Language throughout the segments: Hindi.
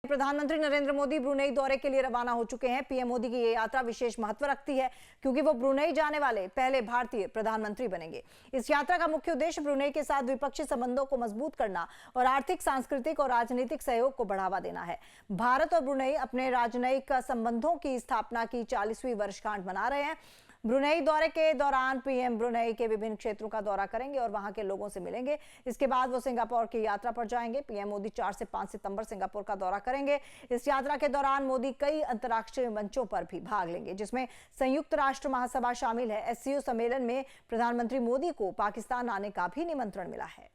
प्रधानमंत्री नरेंद्र मोदी ब्रुनेई दौरे के लिए रवाना हो चुके हैं। पीएम मोदी की ये यात्रा विशेष महत्व रखती है क्योंकि वो ब्रुनेई जाने वाले पहले भारतीय प्रधानमंत्री बनेंगे। इस यात्रा का मुख्य उद्देश्य ब्रुनेई के साथ द्विपक्षीय संबंधों को मजबूत करना और आर्थिक, सांस्कृतिक और राजनीतिक सहयोग को बढ़ावा देना है। भारत और ब्रुनेई अपने राजनयिक संबंधों की स्थापना की 40वीं वर्षगांठ मना रहे हैं। ब्रुनेई दौरे के दौरान पीएम ब्रुनेई के विभिन्न क्षेत्रों का दौरा करेंगे और वहां के लोगों से मिलेंगे। इसके बाद वो सिंगापुर की यात्रा पर जाएंगे। पीएम मोदी 4 से 5 सितंबर सिंगापुर का दौरा करेंगे। इस यात्रा के दौरान मोदी कई अंतर्राष्ट्रीय मंचों पर भी भाग लेंगे, जिसमें संयुक्त राष्ट्र महासभा शामिल है। एससीओ सम्मेलन में प्रधानमंत्री मोदी को पाकिस्तान आने का भी निमंत्रण मिला है।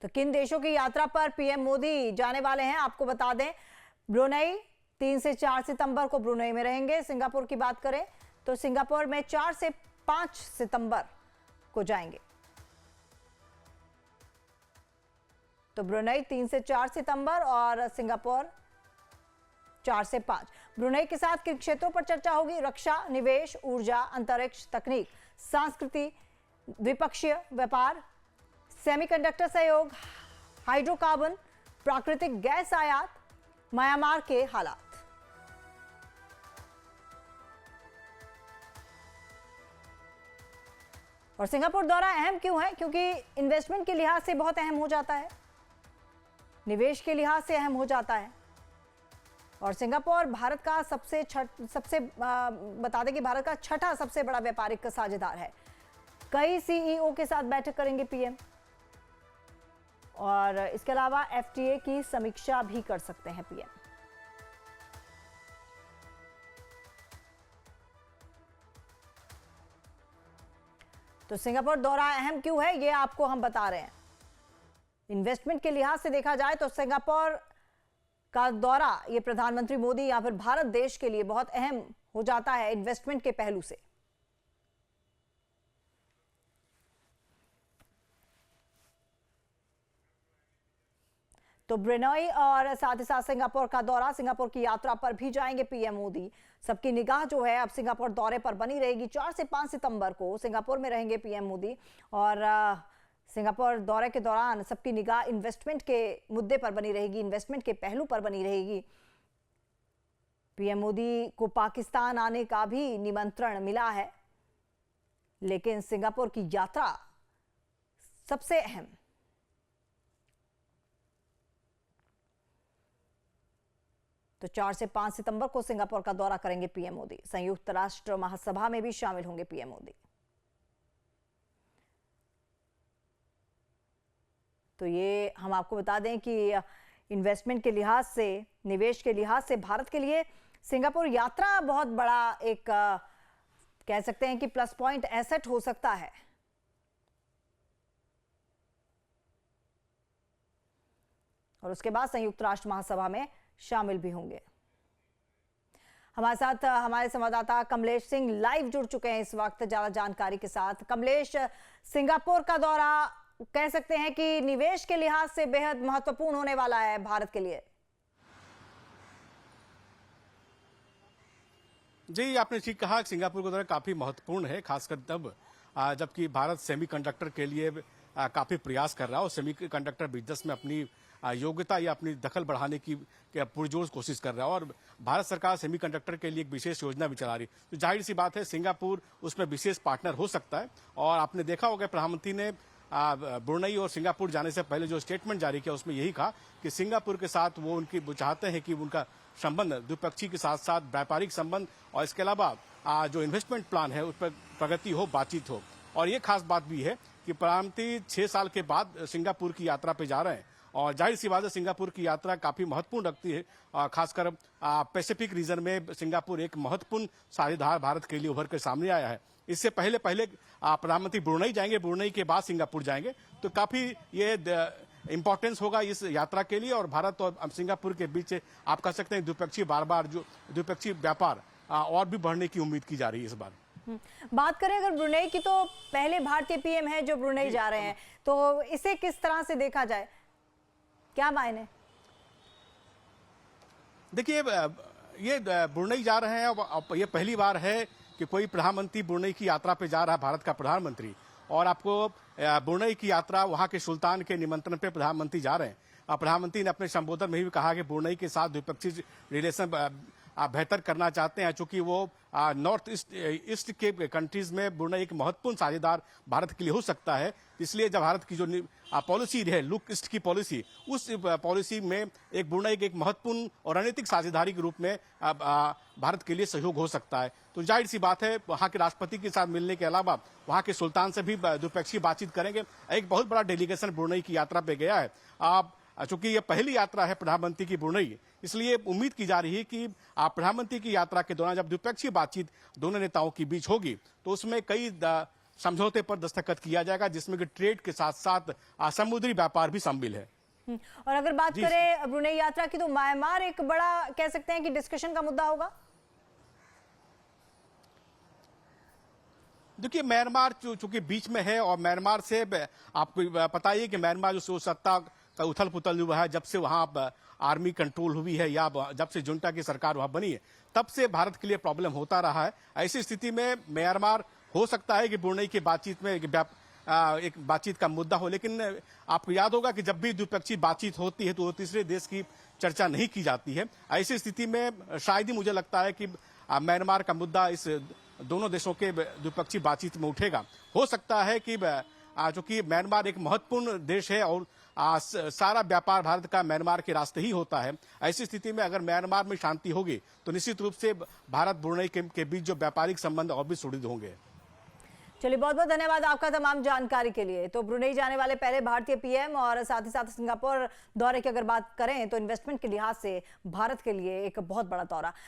तो किन देशों की यात्रा पर पीएम मोदी जाने वाले हैं, आपको बता दें। ब्रुनेई 3 से 4 सितंबर को ब्रुनेई में रहेंगे। सिंगापुर की बात करें तो सिंगापुर में 4 से 5 सितंबर को जाएंगे। तो ब्रुनेई 3 से 4 सितंबर और सिंगापुर 4 से 5। ब्रुनेई के साथ किन क्षेत्रों पर चर्चा होगी? रक्षा, निवेश, ऊर्जा, अंतरिक्ष, तकनीक, संस्कृति, द्विपक्षीय व्यापार, सेमीकंडक्टर सहयोग, हाइड्रोकार्बन, प्राकृतिक गैस आयात, म्यांमार के हालात। और सिंगापुर दौरा अहम क्यों है? क्योंकि इन्वेस्टमेंट के लिहाज से बहुत अहम हो जाता है, निवेश के लिहाज से अहम हो जाता है। और सिंगापुर भारत का बता दें कि भारत का छठा सबसे बड़ा व्यापारिक साझेदार है। कई सीईओ के साथ बैठक करेंगे पीएम और इसके अलावा एफटीए की समीक्षा भी कर सकते हैं पीएम। तो सिंगापुर दौरा अहम क्यों है, ये आपको हम बता रहे हैं। इन्वेस्टमेंट के लिहाज से देखा जाए तो सिंगापुर का दौरा ये प्रधानमंत्री मोदी या फिर भारत देश के लिए बहुत अहम हो जाता है इन्वेस्टमेंट के पहलू से। तो ब्रुनेई और साथ ही साथ सिंगापुर का दौरा, सिंगापुर की यात्रा पर भी जाएंगे पीएम मोदी। सबकी निगाह जो है अब सिंगापुर दौरे पर बनी रहेगी। 4 से 5 सितंबर को सिंगापुर में रहेंगे पीएम मोदी और सिंगापुर दौरे के दौरान सबकी निगाह इन्वेस्टमेंट के मुद्दे पर बनी रहेगी, इन्वेस्टमेंट के पहलू पर बनी रहेगी। पीएम मोदी को पाकिस्तान आने का भी निमंत्रण मिला है, लेकिन सिंगापुर की यात्रा सबसे अहम। तो 4 से 5 सितंबर को सिंगापुर का दौरा करेंगे पीएम मोदी। संयुक्त राष्ट्र महासभा में भी शामिल होंगे पीएम मोदी। तो ये हम आपको बता दें कि इन्वेस्टमेंट के लिहाज से, निवेश के लिहाज से भारत के लिए सिंगापुर यात्रा बहुत बड़ा एक कह सकते हैं कि प्लस पॉइंट एसेट हो सकता है। और उसके बाद संयुक्त राष्ट्र महासभा में शामिल भी होंगे। हमारे साथ हमारे संवाददाता कमलेश सिंह लाइव जुड़ चुके हैं इस वक्त ज्यादा जानकारी के साथ। कमलेश, सिंगापुर का दौरा कह सकते हैं कि निवेश के लिहाज से बेहद महत्वपूर्ण होने वाला है भारत के लिए। जी, आपने ठीक कहा, सिंगापुर का दौरा काफी महत्वपूर्ण है, खासकर तब जबकि भारत सेमीकंडक्टर के लिए काफी प्रयास कर रहा है और सेमीकंडक्टर बिजनेस में अपनी योग्यता या अपनी दखल बढ़ाने की पुरजोर कोशिश कर रहा है। और भारत सरकार सेमीकंडक्टर के लिए एक विशेष योजना भी चला रही है, तो जाहिर सी बात है सिंगापुर उसमें विशेष पार्टनर हो सकता है। और आपने देखा होगा प्रधानमंत्री ने ब्रुनेई और सिंगापुर जाने से पहले जो स्टेटमेंट जारी किया उसमें यही कहा कि सिंगापुर के साथ वो चाहते हैं कि उनका संबंध द्विपक्षीय के साथ साथ व्यापारिक संबंध और इसके अलावा जो इन्वेस्टमेंट प्लान है उस पर प्रगति हो, बातचीत हो। और ये खास बात भी है कि प्रधानमंत्री 6 साल के बाद सिंगापुर की यात्रा पे जा रहे हैं और जाहिर सी बात है सिंगापुर की यात्रा काफी महत्वपूर्ण रखती है। खासकर पैसिफिक रीजन में सिंगापुर एक महत्वपूर्ण साझेदार भारत के लिए उभर कर सामने आया है। इससे पहले प्रधानमंत्री ब्रुनेई जाएंगे, ब्रुनेई के बाद सिंगापुर जाएंगे, तो काफी ये इंपॉर्टेंस होगा इस यात्रा के लिए। और भारत और सिंगापुर के बीच आप कह सकते हैं द्विपक्षीय बार जो द्विपक्षीय व्यापार और भी बढ़ने की उम्मीद की जा रही है इस बार। बात करें अगर ब्रुनेई की, तो पहले भारतीय पीएम है जो ब्रुनेई जा रहे हैं, तो इसे किस तरह से देखा जाए, क्या मायने? देखिए, ये ब्रुनेई जा रहे हैं, ये पहली बार है कि कोई प्रधानमंत्री ब्रुनेई की यात्रा पे जा रहा है, भारत का प्रधानमंत्री, और आपको ब्रुनेई की यात्रा वहां के सुल्तान के निमंत्रण पे प्रधानमंत्री जा रहे हैं। प्रधानमंत्री ने अपने संबोधन में भी कहा कि ब्रुनेई के साथ द्विपक्षीय रिलेशन बेहतर करना चाहते हैं, चूंकि वो नॉर्थ ईस्ट के कंट्रीज में ब्रुनेई एक महत्वपूर्ण साझेदार भारत के लिए हो सकता है। इसलिए जब भारत की जो पॉलिसी है, लुक ईस्ट की पॉलिसी, उस पॉलिसी में एक ब्रुनेई के एक महत्वपूर्ण और रणनीतिक साझेदारी के रूप में भारत के लिए सहयोग हो सकता है। तो जाहिर सी बात है, वहां के राष्ट्रपति के साथ मिलने के अलावा वहां के सुल्तान से भी द्विपक्षीय बातचीत करेंगे। एक बहुत बड़ा डेलीगेशन ब्रुनेई की यात्रा पे गया है। चूंकि ये पहली यात्रा है प्रधानमंत्री की ब्रुनेई, इसलिए उम्मीद की जा रही है कि प्रधानमंत्री की यात्रा के दौरान जब द्विपक्षीय बातचीत दोनों नेताओं के बीच होगी तो उसमें कई समझौते पर दस्तखत किया जाएगा, जिसमें कि ट्रेड के साथ साथ समुद्री व्यापार भी शामिल है। और अगर बात करें ब्रुनेई यात्रा की, तो म्यांमार एक बड़ा कह सकते हैं कि डिस्कशन का मुद्दा होगा। देखिए, म्यांमार चूंकि बीच में है और म्यांमार से आपको पता ही है कि म्यांमार जो सत्ता का उथल पुथल जो है, जब से वहां आर्मी कंट्रोल हुई है या जब से जुंटा की सरकार वहां बनी है, तब से भारत के लिए प्रॉब्लम होता रहा है। ऐसी स्थिति में म्यांमार हो सकता है कि ब्रुनेई की बातचीत में एक बातचीत का मुद्दा हो, लेकिन आपको याद होगा कि जब भी द्विपक्षीय बातचीत होती है तो तीसरे देश की चर्चा नहीं की जाती है। ऐसी स्थिति में शायद ही मुझे लगता है कि म्यांमार का मुद्दा इस दोनों देशों के द्विपक्षीय बातचीत में उठेगा। हो सकता है कि चूंकि म्यांमार एक महत्वपूर्ण देश है और सारा व्यापार भारत का म्यांमार के रास्ते ही होता है, ऐसी स्थिति में अगर म्यांमार में शांति होगी तो निश्चित रूप से भारत ब्रुनेई के बीच जो व्यापारिक संबंध और भी सुदृढ़ होंगे। चलिए, बहुत बहुत धन्यवाद आपका तमाम जानकारी के लिए। तो ब्रुनेई जाने वाले पहले भारतीय पीएम और साथ ही साथ सिंगापुर दौरे की अगर बात करें तो इन्वेस्टमेंट के लिहाज से भारत के लिए एक बहुत बड़ा दौरा।